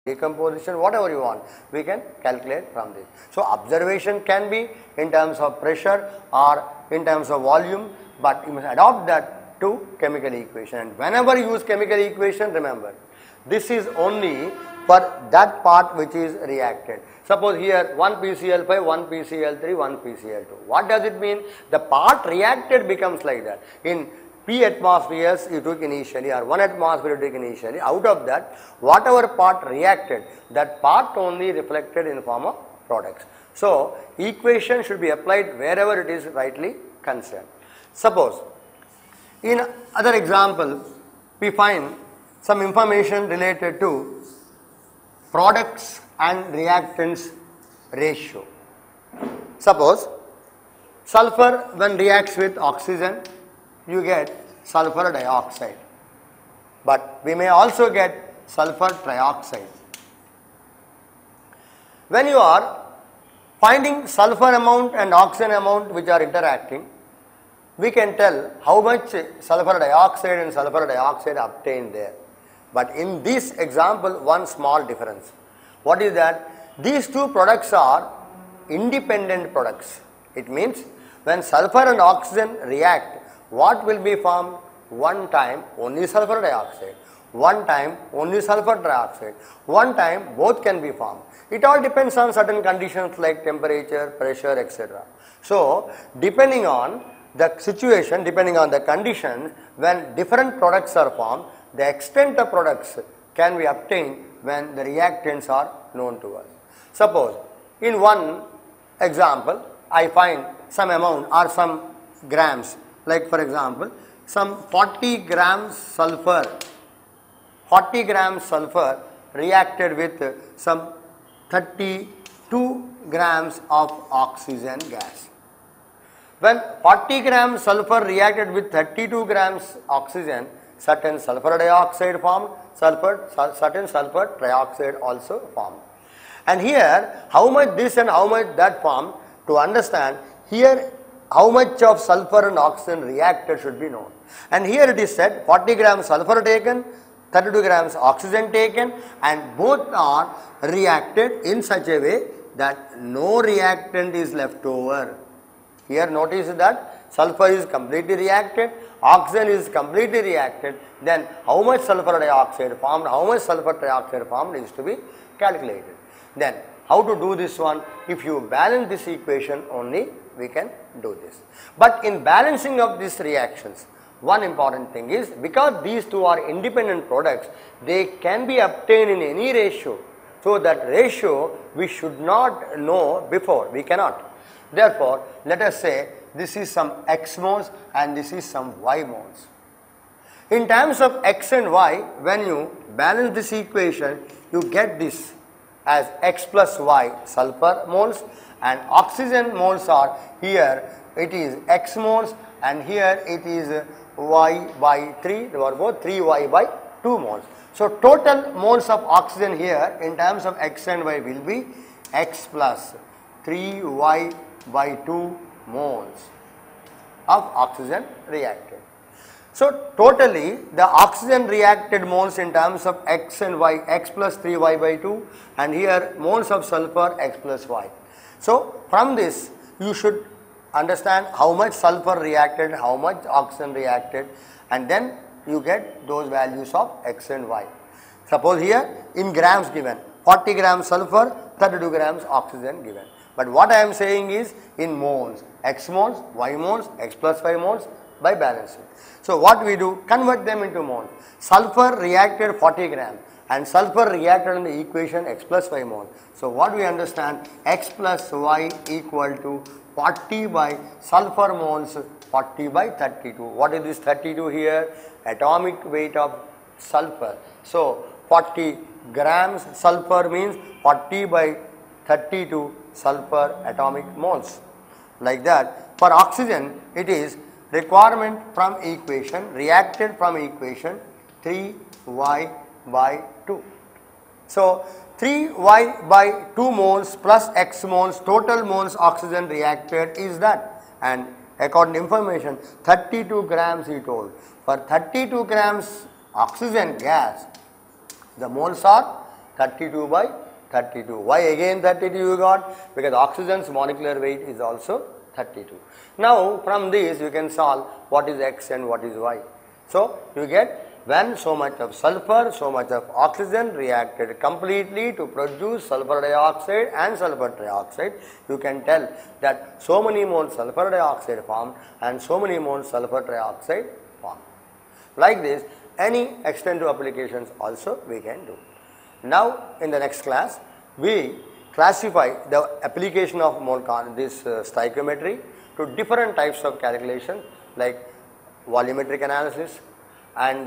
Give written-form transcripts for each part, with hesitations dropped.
decomposition, whatever you want, we can calculate from this. So observation can be in terms of pressure or in terms of volume, but you must adopt that to chemical equation. And whenever you use chemical equation, remember, this is only for that part which is reacted. Suppose here 1 PCl5, 1 PCl3, 1 PCl2. What does it mean? The part reacted becomes like that. In P atmospheres you took initially, or 1 atmosphere you took initially, out of that whatever part reacted, that part only reflected in form of products. So equation should be applied wherever it is rightly concerned. Suppose in other example we find some information related to products and reactants ratio. Suppose sulfur when reacts with oxygen, you get sulfur dioxide, but we may also get sulfur trioxide. When you are finding sulfur amount and oxygen amount which are interacting, we can tell how much sulfur dioxide and sulfur dioxide obtained there. But in this example, one small difference. What is that? These two products are independent products. It means when sulfur and oxygen react, what will be formed? One time only sulfur dioxide, one time only sulfur trioxide, one time both can be formed. It all depends on certain conditions like temperature, pressure, etc. So depending on the situation, depending on the conditions, when different products are formed, the extent of products can be obtained when the reactants are known to us. Suppose in one example I find some amount or some grams, like for example some 40 grams sulfur reacted with some 32 grams of oxygen gas. When 40 grams sulfur reacted with 32 grams oxygen, certain sulfur dioxide formed, certain sulfur trioxide also formed. And here how much this and how much that formed, to understand here how much of sulfur and oxygen reacted should be known. And here it is said 40 grams sulfur taken, 32 grams oxygen taken, and both are reacted in such a way that no reactant is left over. Here notice that sulfur is completely reacted, oxygen is completely reacted, then how much sulfur dioxide formed, how much sulfur trioxide formed is to be calculated. Then how to do this one? If you balance this equation only, we can do this. But in balancing of these reactions, one important thing is, because these two are independent products, they can be obtained in any ratio. So that ratio we should not know before, we cannot. Therefore, let us say this is some X moles and this is some Y moles. In terms of X and Y, when you balance this equation, you get this as X plus Y sulfur moles, and oxygen moles are here, it is X moles, and here it is Y by 3, they are both 3Y by 2 moles. So total moles of oxygen here in terms of X and Y will be X plus 3Y by 2 moles of oxygen reacted. So totally the oxygen reacted moles in terms of X and Y, X plus 3Y by 2, and here moles of sulfur X plus Y. So from this you should understand how much sulfur reacted, how much oxygen reacted, and then you get those values of X and Y. Suppose here in grams given, 40 grams sulfur, 32 grams oxygen given. But what I am saying is in moles, X moles, Y moles, X plus Y moles by balancing. So what we do, convert them into moles. Sulfur reacted 40 grams and sulfur reacted in the equation X plus Y mole. So what we understand, X plus Y equal to 40 by sulfur moles, 40 by 32. What is this 32 here? Atomic weight of sulfur. So 40 grams sulfur means 40 by 32 sulfur atomic moles. Like that, for oxygen it is requirement from equation, reacted from equation 3Y by 2. So 3Y by 2 moles plus X moles, total moles oxygen reacted is that, and according to information 32 grams he told. For 32 grams oxygen gas, the moles are 32 by 32. Why again 32 you got? Because oxygen's molecular weight is also 32. Now from this you can solve what is X and what is Y. So you get when so much of sulfur, so much of oxygen reacted completely to produce sulfur dioxide and sulfur trioxide, you can tell that so many moles sulfur dioxide formed and so many moles sulfur trioxide formed. Like this, any extensive applications also we can do. Now in the next class, we classify the application of this stoichiometry to different types of calculation like volumetric analysis and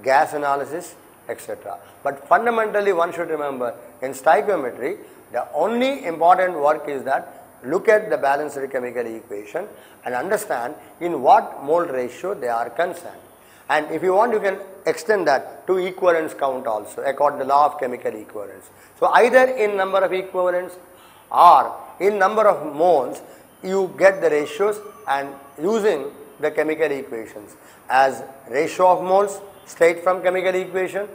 gas analysis, etc. But fundamentally one should remember, in stoichiometry the only important work is that look at the balanced chemical equation and understand in what mole ratio they are concerned. And if you want, you can extend that to equivalence count also according to the law of chemical equivalence. So either in number of equivalents or in number of moles you get the ratios, and using the chemical equations as ratio of moles straight from chemical equation,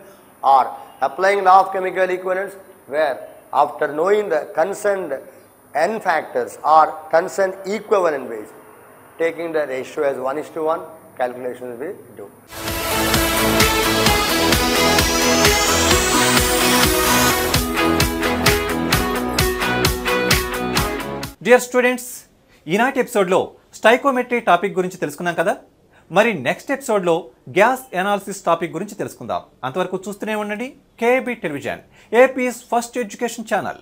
or applying law of chemical equivalence where after knowing the concerned n factors or concerned equivalent weights, taking the ratio as 1:1, calculations we do. Dear students, ఈనాటి ఎపిసోడ్లో stoichiometry topic గురించి తెలుసుకున్నాం కదా. మరి next ఎపిసోడ్లో gas analysis topic గురించి తెలుసుకుందాం. అంతవరకు చూస్తూనే ఉండండి KAB television, APIs first education channel.